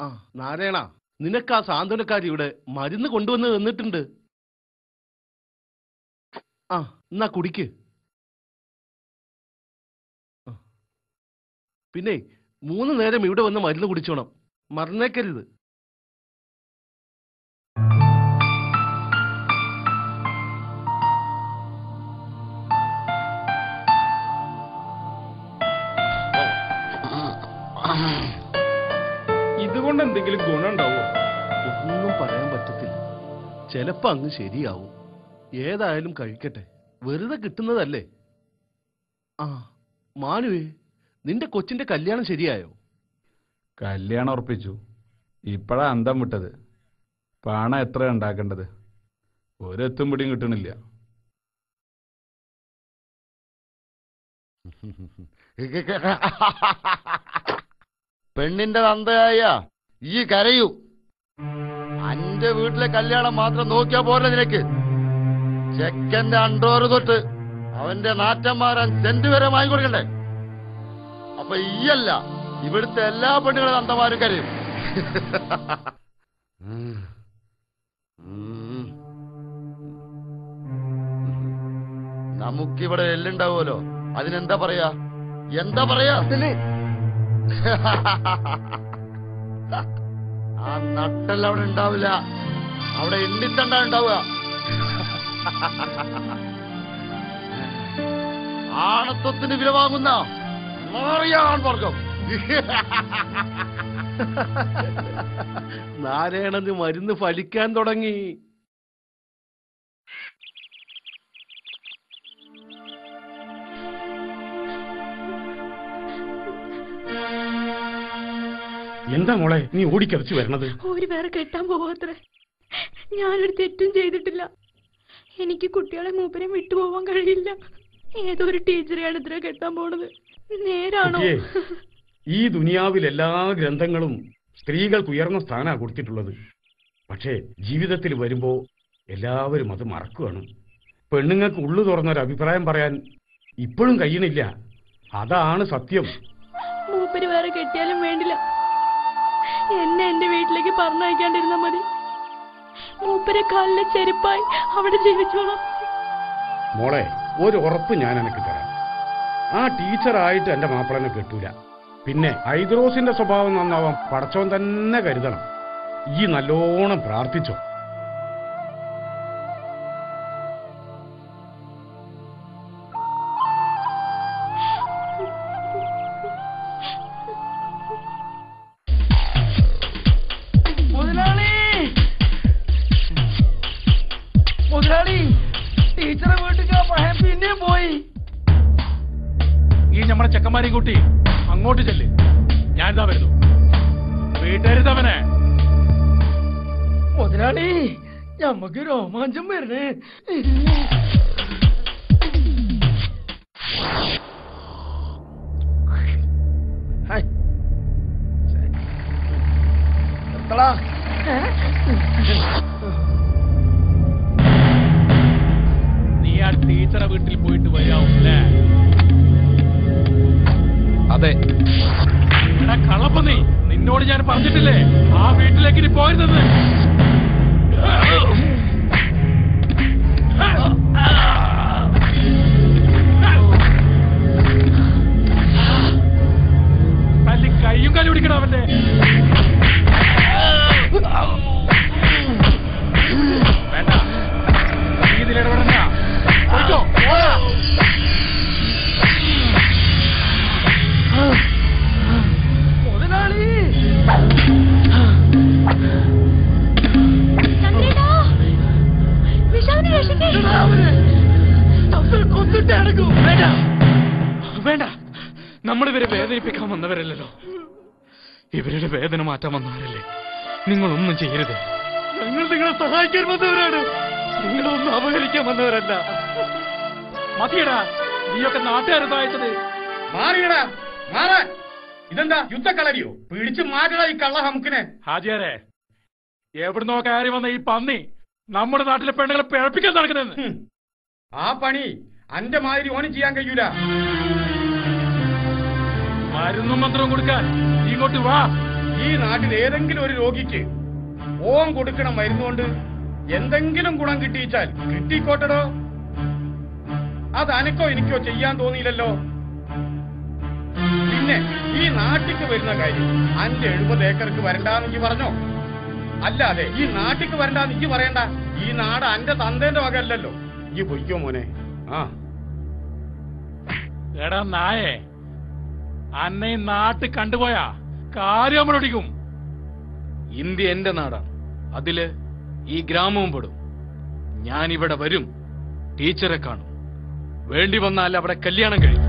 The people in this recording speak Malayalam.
ആ നാരായണ, നിനക്ക് ആ സാന്ത്വനക്കാരി ഇവിടെ മരുന്ന് കൊണ്ടുവന്ന് തന്നിട്ടുണ്ട്. ആ എന്നാ കുടിക്ക്. പിന്നെ 3 നേരം ഇവിടെ വന്ന് മരുന്ന് കുടിച്ചോണം, മറന്നേക്കരുത്. ഇതുകൊണ്ട് എന്തെങ്കിലും ഗുണമുണ്ടാവോ? ഒന്നും പറയാൻ പറ്റത്തില്ല, ചിലപ്പോ അങ്ങ് ശരിയാവും. ഏതായാലും കഴിക്കട്ടെ, വെറുതെ കിട്ടുന്നതല്ലേ. ആ മാനുവേ, നിന്റെ കൊച്ചിന്റെ കല്യാണം ശരിയായോ? കല്യാണം ഉറപ്പിച്ചു. ഇപ്പഴാ അന്തം വിട്ടത്. പണം എത്ര ഉണ്ടാക്കേണ്ടത്? ഒരെത്തും പിടിയും കിട്ടണില്ല. പെണ്ണിന്റെ തന്തയായ ഈ കരയൂ. അന്റെ വീട്ടിലെ കല്യാണം മാത്രം നോക്കിയാ പോരെ നിനക്ക്? ചെക്കന്റെ അണ്ടോറ് തൊട്ട് അവന്റെ നാറ്റം മാറാൻ സെന്റ് വരെ വാങ്ങിക്കൊടുക്കണ്ടേ? അപ്പൊ ഈയല്ല, ഇവിടുത്തെ എല്ലാ പെണ്ണുങ്ങളും തന്തമാരും കരയും. നമുക്കിവിടെ എല്ലുണ്ടാവുമല്ലോ, അതിനെന്താ പറയാ? എന്താ പറയാ? ആ നട്ടല്ല അവിടെ ഉണ്ടാവില്ല, അവിടെ എണ്ണിത്തണ്ട ഉണ്ടാവുക. ആണത്വത്തിന് വില വാങ്ങുന്ന മാറിയാൻ വർഗം. നാരായണന് മരുന്ന് ഫലിക്കാൻ തുടങ്ങി. എന്താ മോളെ നീ ഓടിക്കരച്ചു വരണത്? ഒരു വേറെ കെട്ടാൻ പോവാത്രേ. ഞാനൊരു തെറ്റും ചെയ്തിട്ടില്ല. എനിക്ക് കുട്ടികളെ മൂപ്പരെ വിട്ടുപോവാൻ കഴിയില്ല. ഏതോ ഒരു ടീച്ചറെയാണ് ഇത്ര കെട്ടാൻ പോണത്. നേരാണോ? ഈ ദുനിയാവിൽ എല്ലാ ഗ്രന്ഥങ്ങളും സ്ത്രീകൾക്ക് ഉയർന്ന സ്ഥാനമാണ് കൊടുത്തിട്ടുള്ളത്. പക്ഷേ ജീവിതത്തിൽ വരുമ്പോ എല്ലാവരും അത് മറക്കുകയാണ്. പെണ്ണുങ്ങൾക്ക് ഉള്ളു തുറന്നൊരു അഭിപ്രായം പറയാൻ ഇപ്പോഴും കഴിയണില്ല. അതാണ് സത്യം. മൂപ്പര് വേറെ കെട്ടിയാലും വേണ്ടില്ല, എന്നെ എന്റെ വീട്ടിലേക്ക് പറഞ്ഞയക്കാണ്ടിരുന്നാ മതി. മൂപ്പരെ കാലിലെ ചെരുപ്പായി അവിടെ ജീവിച്ചോളാം. മോളെ, ഒരു ഉറപ്പ് ഞാൻ എനിക്ക് തരാം. ആ ടീച്ചറായിട്ട് എന്റെ മാപ്പിളനെ കെട്ടൂല. പിന്നെ ഹൈദ്രോസിന്റെ സ്വഭാവം നന്നാവാൻ പടച്ചോൻ തന്നെ കരുതണം. ഈ നല്ലോണം പ്രാർത്ഥിച്ചോ. മുതലാളി, ടീച്ചറെ വീട്ടിൽ പിന്നെയും പോയി. ഈ നമ്മുടെ ചെക്കന്മാരെയും കൂട്ടി അങ്ങോട്ട് ചെല്ല്. ഞാൻ ഇതാ വരുന്നു. വീട്ടരുതവനെ. മുതലാളി, ഞമ്മക്ക് രോമാഞ്ചം വരണേ. നീ ആ ടീച്ചറെ വീട്ടിൽ പോയിട്ട് വരാവൂല്ലേ? അതെ. എടാ കളപ്പ, നിന്നോട് ഞാൻ പറഞ്ഞിട്ടില്ലേ ആ വീട്ടിലേക്ക് നീ പോയിരുന്നത്? തല്ലി കയ്യും കാലും പിടിക്കണം അവന്റെ. വേണ്ട, നീ ഇതിലിടപെടണ്ട. മുതലാളി, വേണ്ട, നമ്മളിവരെ വേദനിപ്പിക്കാൻ വന്നവരല്ലോ. ഇവരുടെ വേദന മാറ്റാൻ വന്നവരല്ലേ. നിങ്ങളൊന്നും ചെയ്യരുത്. ഞങ്ങൾ നിങ്ങളെ സഹായിക്കാൻ വന്നവരാണ്, നിങ്ങളൊന്നും അപഹരിക്കാൻ വന്നവരല്ല. മതിയടാ, നീയൊക്കെ നാട്ടുകാരെ സഹായിച്ചത്. മാറിയടാ, മാറാൻ. ഇതെന്താ യുദ്ധക്കളരിയോ? പിടിച്ചു മാറ്റടാ ഈ കള്ള ഹംക്കിനെ. ഹാജിയാരെ, എവിടുന്നോ കയറി വന്ന ഈ പന്നി നമ്മുടെ നാട്ടിലെ പെണ്ണുങ്ങളെ പിഴപ്പിക്കാൻ നടക്കുന്നത്. ആ പണി അന്റെ മാതിരി ഓന് ചെയ്യാൻ കഴിയൂല. മരുന്നും മന്ത്രവും കൊടുക്കാൻ ഇങ്ങോട്ട് വാ. ഈ നാട്ടിൽ ഏതെങ്കിലും ഒരു രോഗിക്ക് ഓൻ കൊടുക്കണ മരുന്നുകൊണ്ട് എന്തെങ്കിലും ഗുണം കിട്ടിയിച്ചാൽ കിട്ടിക്കോട്ടടോ. അത് അനക്കോ എനിക്കോ ചെയ്യാൻ തോന്നിയില്ലല്ലോ. പിന്നെ ഈ നാട്ടിക്ക് വരുന്ന കാര്യം അന്റെ 70 ഏക്കർക്ക് വരണ്ടാന്ന് ഇജ്ജ് പറഞ്ഞോ? അല്ലാതെ ഈ നാട്ടിക്ക് വരണ്ടാന്ന് ഇജ്ജ് പറയണ്ട. ഈ നാട് അന്റെ തന്തേന്റെ വകയല്ലല്ലോ. ഇജ്ജ് പൊയ്ക്കോ മോനെ. ആ എടാ നായേ, അന്നെ ഈ നാട്ട് കണ്ടുപോയാ കാര്യം നമ്മളൊടിക്കും. ഇന്ത്യ എന്റെ നാടാണ്, അതില് ഈ ഗ്രാമവും പെടും. ഞാനിവിടെ വരും, ടീച്ചറെ കാണും, വേണ്ടി വന്നാൽ അവിടെ കല്യാണം കഴിയും.